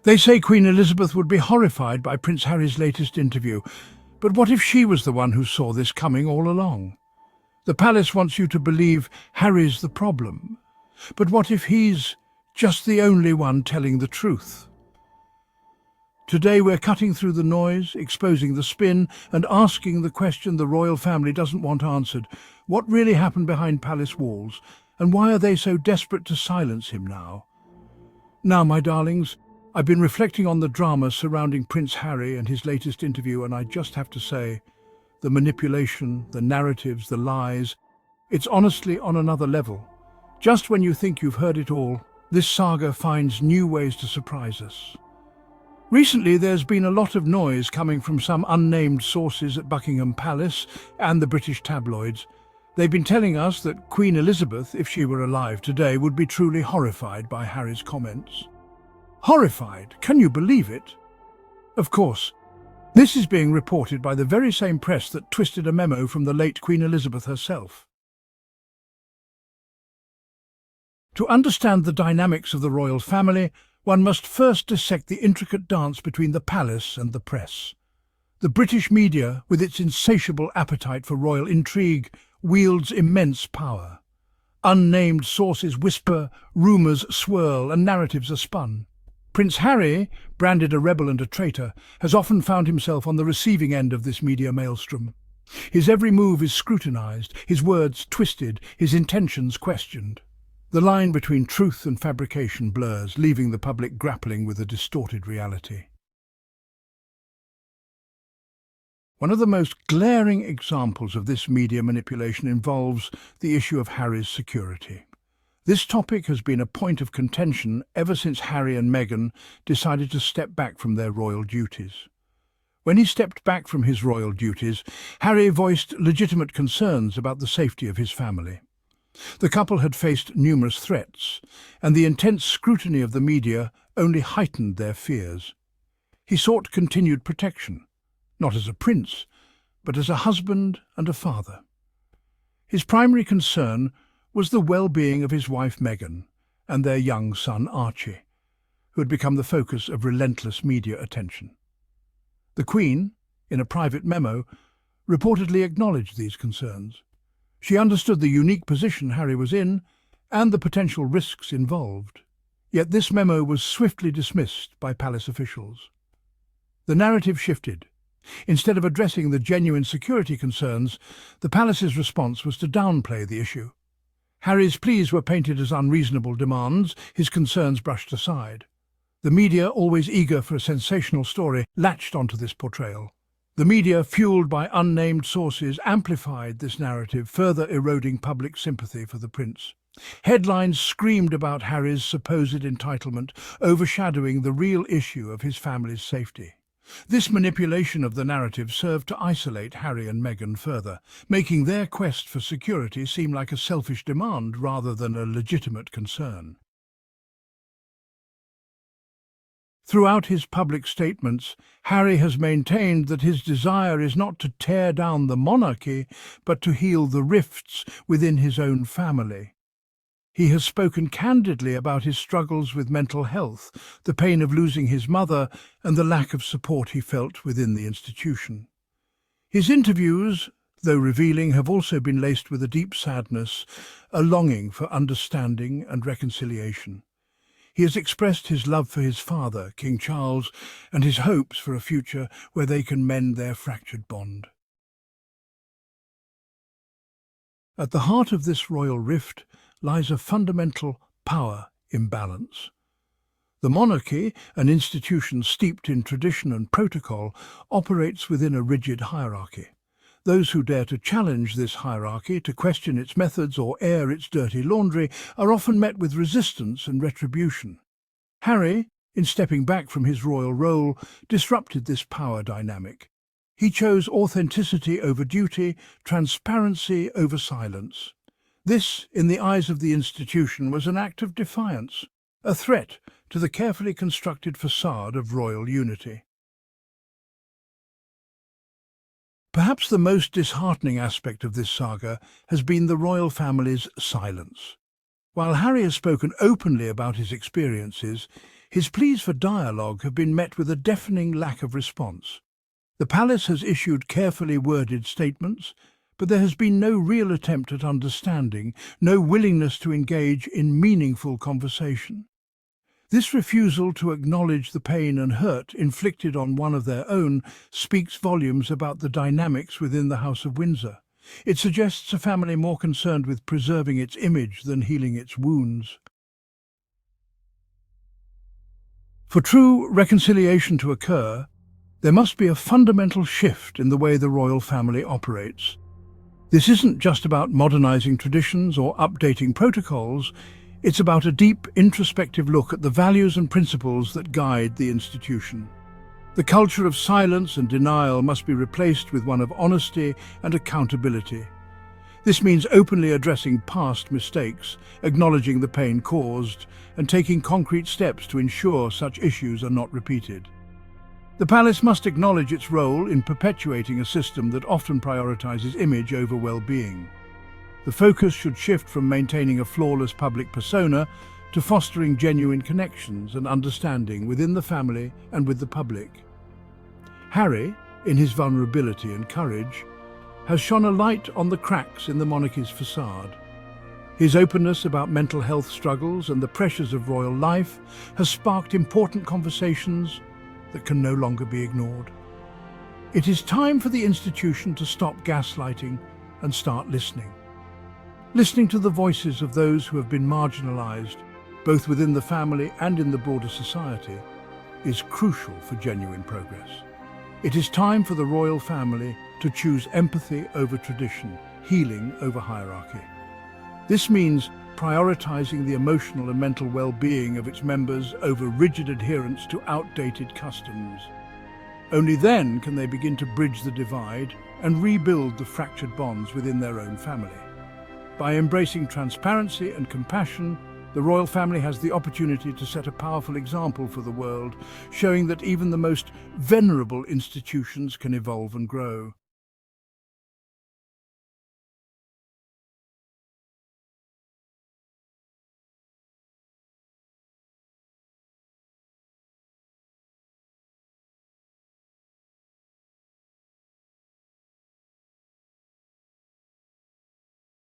They say Queen Elizabeth would be horrified by Prince Harry's latest interview, but what if she was the one who saw this coming all along? The palace wants you to believe Harry's the problem, but what if he's just the only one telling the truth? Today we're cutting through the noise, exposing the spin, and asking the question the royal family doesn't want answered. What really happened behind palace walls, and why are they so desperate to silence him now? Now, my darlings, I've been reflecting on the drama surrounding Prince Harry and his latest interview, and I just have to say, the manipulation, the narratives, the lies, it's honestly on another level. Just when you think you've heard it all, this saga finds new ways to surprise us. Recently, there's been a lot of noise coming from some unnamed sources at Buckingham Palace and the British tabloids. They've been telling us that Queen Elizabeth, if she were alive today, would be truly horrified by Harry's comments. Horrified? Can you believe it? Of course, this is being reported by the very same press that twisted a memo from the late Queen Elizabeth herself. To understand the dynamics of the royal family, one must first dissect the intricate dance between the palace and the press. The British media, with its insatiable appetite for royal intrigue, wields immense power. Unnamed sources whisper, rumours swirl, and narratives are spun. Prince Harry, branded a rebel and a traitor, has often found himself on the receiving end of this media maelstrom. His every move is scrutinised, his words twisted, his intentions questioned. The line between truth and fabrication blurs, leaving the public grappling with a distorted reality. One of the most glaring examples of this media manipulation involves the issue of Harry's security. This topic has been a point of contention ever since Harry and Meghan decided to step back from their royal duties. When he stepped back from his royal duties, Harry voiced legitimate concerns about the safety of his family. The couple had faced numerous threats, and the intense scrutiny of the media only heightened their fears. He sought continued protection, not as a prince, but as a husband and a father. His primary concern was the well-being of his wife Meghan and their young son Archie, who had become the focus of relentless media attention. The Queen, in a private memo, reportedly acknowledged these concerns. She understood the unique position Harry was in and the potential risks involved. Yet this memo was swiftly dismissed by palace officials. The narrative shifted. Instead of addressing the genuine security concerns, the palace's response was to downplay the issue. Harry's pleas were painted as unreasonable demands, his concerns brushed aside. The media, always eager for a sensational story, latched onto this portrayal. The media, fueled by unnamed sources, amplified this narrative, further eroding public sympathy for the prince. Headlines screamed about Harry's supposed entitlement, overshadowing the real issue of his family's safety. This manipulation of the narrative served to isolate Harry and Meghan further, making their quest for security seem like a selfish demand rather than a legitimate concern. Throughout his public statements, Harry has maintained that his desire is not to tear down the monarchy, but to heal the rifts within his own family. He has spoken candidly about his struggles with mental health, the pain of losing his mother, and the lack of support he felt within the institution. His interviews, though revealing, have also been laced with a deep sadness, a longing for understanding and reconciliation. He has expressed his love for his father, King Charles, and his hopes for a future where they can mend their fractured bond. At the heart of this royal rift lies a fundamental power imbalance. The monarchy, an institution steeped in tradition and protocol, operates within a rigid hierarchy. Those who dare to challenge this hierarchy, to question its methods or air its dirty laundry, are often met with resistance and retribution. Harry, in stepping back from his royal role, disrupted this power dynamic. He chose authenticity over duty, transparency over silence. This, in the eyes of the institution, was an act of defiance, a threat to the carefully constructed facade of royal unity. Perhaps the most disheartening aspect of this saga has been the royal family's silence. While Harry has spoken openly about his experiences, His pleas for dialogue have been met with a deafening lack of response. The palace has issued carefully worded statements, but there has been no real attempt at understanding, no willingness to engage in meaningful conversation. This refusal to acknowledge the pain and hurt inflicted on one of their own speaks volumes about the dynamics within the House of Windsor. It suggests a family more concerned with preserving its image than healing its wounds. For true reconciliation to occur, there must be a fundamental shift in the way the royal family operates. This isn't just about modernizing traditions or updating protocols, it's about a deep, introspective look at the values and principles that guide the institution. The culture of silence and denial must be replaced with one of honesty and accountability. This means openly addressing past mistakes, acknowledging the pain caused, and taking concrete steps to ensure such issues are not repeated. The palace must acknowledge its role in perpetuating a system that often prioritizes image over well-being. The focus should shift from maintaining a flawless public persona to fostering genuine connections and understanding within the family and with the public. Harry, in his vulnerability and courage, has shone a light on the cracks in the monarchy's facade. His openness about mental health struggles and the pressures of royal life has sparked important conversations that can no longer be ignored. It is time for the institution to stop gaslighting and start listening. Listening to the voices of those who have been marginalized, both within the family and in the broader society, is crucial for genuine progress. It is time for the royal family to choose empathy over tradition, healing over hierarchy. This means prioritizing the emotional and mental well-being of its members over rigid adherence to outdated customs. Only then can they begin to bridge the divide and rebuild the fractured bonds within their own family. By embracing transparency and compassion, the royal family has the opportunity to set a powerful example for the world, showing that even the most venerable institutions can evolve and grow.